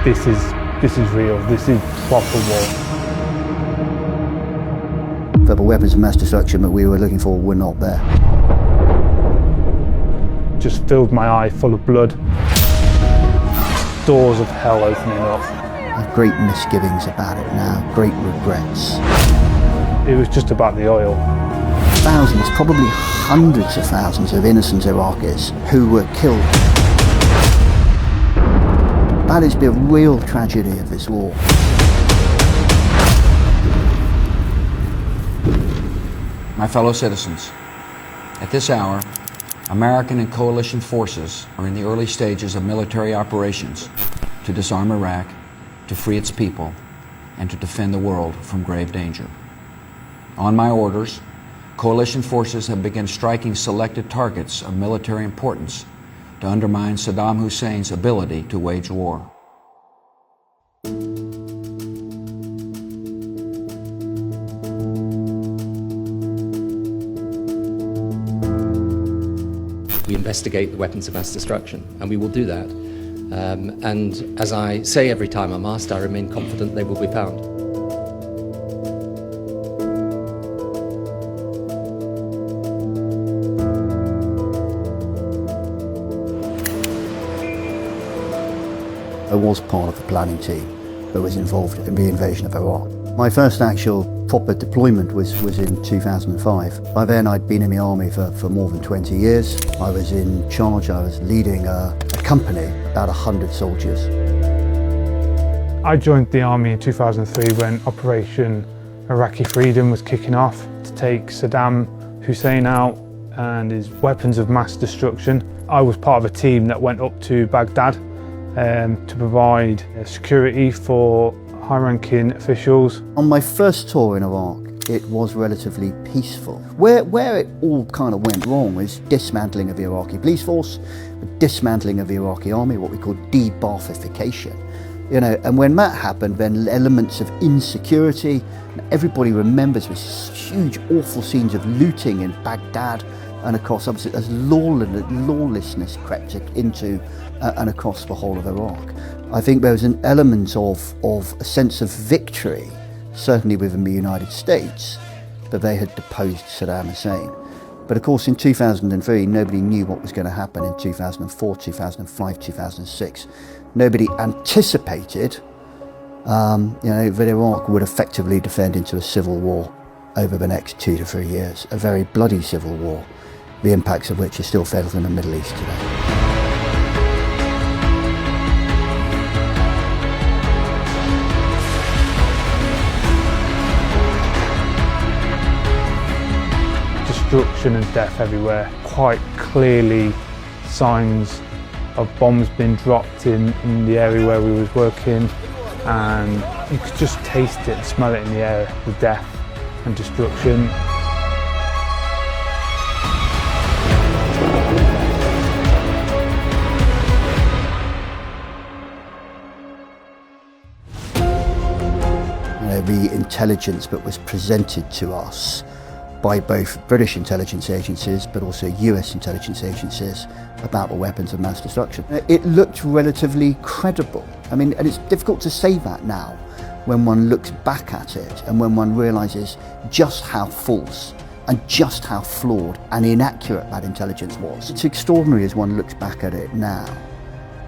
this is real, this is proper war. The weapons of mass destruction that we were looking for were not there. Just filled my eye full of blood. Doors of hell opening up. I have great misgivings about it now, great regrets. It was just about the oil. Thousands, probably hundreds of thousands of innocent Iraqis who were killed. That is the real tragedy of this war. My fellow citizens, at this hour, American and coalition forces are in the early stages of military operations to disarm Iraq, to free its people, and to defend the world from grave danger. On my orders, coalition forces have begun striking selected targets of military importance to undermine Saddam Hussein's ability to wage war. We investigate the weapons of mass destruction, and we will do that. And as I say every time I'm asked, I remain confident they will be found. I was part of the planning team that was involved in the invasion of Iraq. My first actual proper deployment was in 2005. By then I'd been in the army for more than 20 years. I was in charge, I was leading a company, about 100 soldiers. I joined the army in 2003 when Operation Iraqi Freedom was kicking off to take Saddam Hussein out and his weapons of mass destruction. I was part of a team that went up to Baghdad to provide security for high-ranking officials. On my first tour in Iraq, it was relatively peaceful. Where it all kind of went wrong was dismantling of the Iraqi police force, dismantling of the Iraqi army, what we call de-Ba'athification. You know, and when that happened, then elements of insecurity, everybody remembers this huge, awful scenes of looting in Baghdad and across, obviously, as lawlessness crept into and across the whole of Iraq. I think there was an element of a sense of victory, certainly within the United States, that they had deposed Saddam Hussein. But of course in 2003, nobody knew what was going to happen in 2004, 2005, 2006. Nobody anticipated that Iraq would effectively descend into a civil war over the next 2 to 3 years, a very bloody civil war, the impacts of which are still felt in the Middle East today. Destruction and death everywhere. Quite clearly signs of bombs being dropped in the area where we was working, and you could just taste it and smell it in the air, the death and destruction. The intelligence that was presented to us by both British intelligence agencies but also US intelligence agencies about the weapons of mass destruction. It looked relatively credible. I mean, and it's difficult to say that now when one looks back at it and when one realises just how false and just how flawed and inaccurate that intelligence was. It's extraordinary as one looks back at it now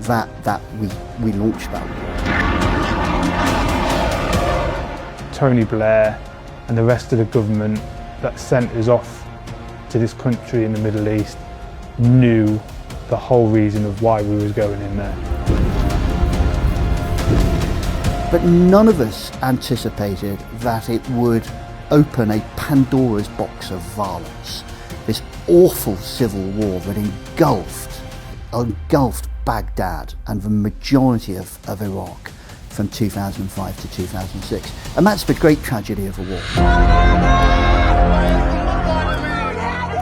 that we launched that war. Tony Blair and the rest of the government that sent us off to this country in the Middle East knew the whole reason of why we was going in there. But none of us anticipated that it would open a Pandora's box of violence. This awful civil war that engulfed Baghdad and the majority of Iraq from 2005 to 2006. And that's the great tragedy of the war.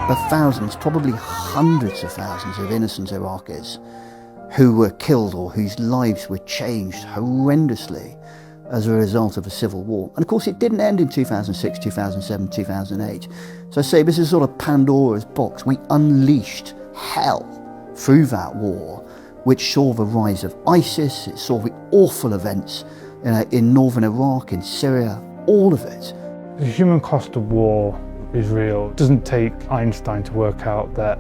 The thousands, probably hundreds of thousands of innocent Iraqis who were killed or whose lives were changed horrendously as a result of a civil war. And of course it didn't end in 2006, 2007, 2008. So I say this is sort of Pandora's box. We unleashed hell through that war which saw the rise of ISIS, it saw the awful events in northern Iraq, in Syria, all of it. The human cost of war is real. It doesn't take Einstein to work out that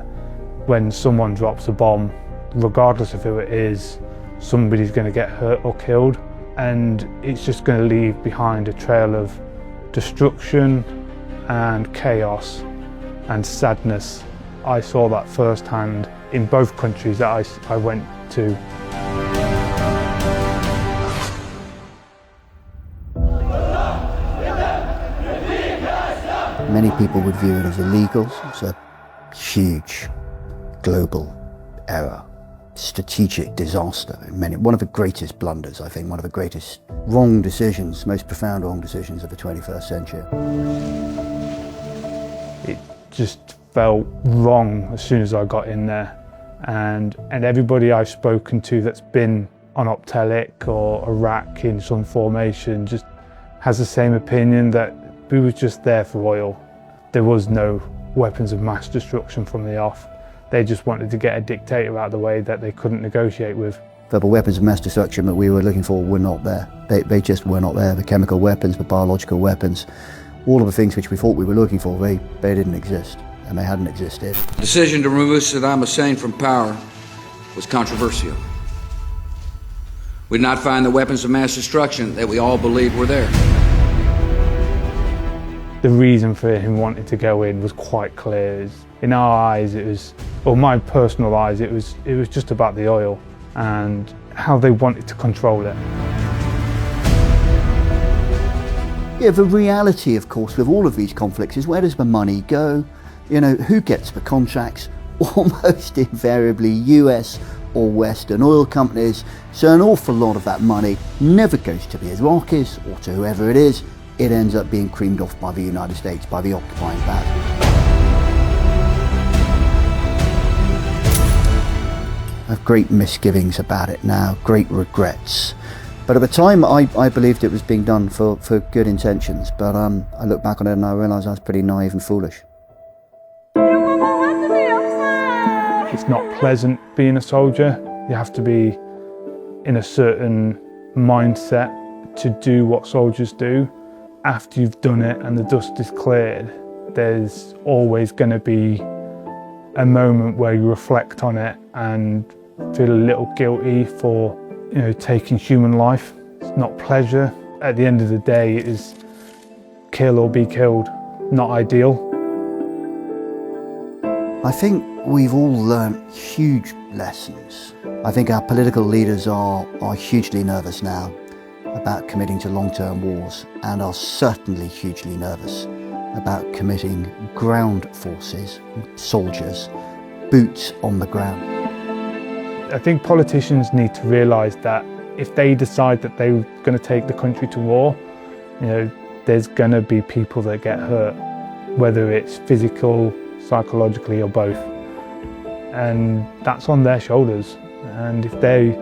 when someone drops a bomb, regardless of who it is, somebody's going to get hurt or killed, and it's just going to leave behind a trail of destruction and chaos and sadness. I saw that firsthand in both countries that I went to. Many people would view it as illegal. It's a huge global error, strategic disaster. One of the greatest blunders, I think, one of the greatest wrong decisions, most profound wrong decisions of the 21st century. It just felt wrong as soon as I got in there, and everybody I've spoken to that's been on Optelic or Iraq in some formation just has the same opinion, that we were just there for oil. There was no weapons of mass destruction from the off. They just wanted to get a dictator out of the way that they couldn't negotiate with. The weapons of mass destruction that we were looking for were not there. They just were not there. The chemical weapons, the biological weapons, all of the things which we thought we were looking for, they didn't exist, and they hadn't existed. The decision to remove Saddam Hussein from power was controversial. We did not find the weapons of mass destruction that we all believed were there. The reason for him wanting to go in was quite clear. In our eyes, it was, or my personal eyes, it was just about the oil and how they wanted to control it. Yeah, the reality, of course, with all of these conflicts is, where does the money go? You know, who gets the contracts? Almost invariably US or Western oil companies. So an awful lot of that money never goes to the Iraqis or to whoever it is. It ends up being creamed off by the United States, by the occupying power. I have great misgivings about it now, great regrets. But at the time, I believed it was being done for good intentions. But I look back on it and I realise I was pretty naive and foolish. It's not pleasant being a soldier. You have to be in a certain mindset to do what soldiers do. After you've done it and the dust is cleared, there's always going to be a moment where you reflect on it and feel a little guilty for, you know, taking human life. It's not pleasure. At the end of the day, it is kill or be killed. Not ideal. I think we've all learnt huge lessons. I think our political leaders are hugely nervous now about committing to long-term wars, and are certainly hugely nervous about committing ground forces, soldiers, boots on the ground. I think politicians need to realise that if they decide that they're going to take the country to war, you know, there's going to be people that get hurt, whether it's physical, psychologically, or both. And that's on their shoulders. And if they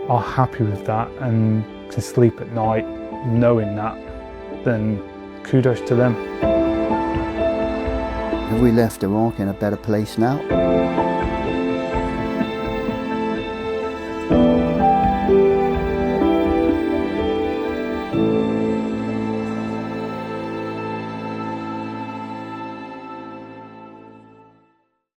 are happy with that and can sleep at night knowing that, then kudos to them. Have we left Iraq in a better place now?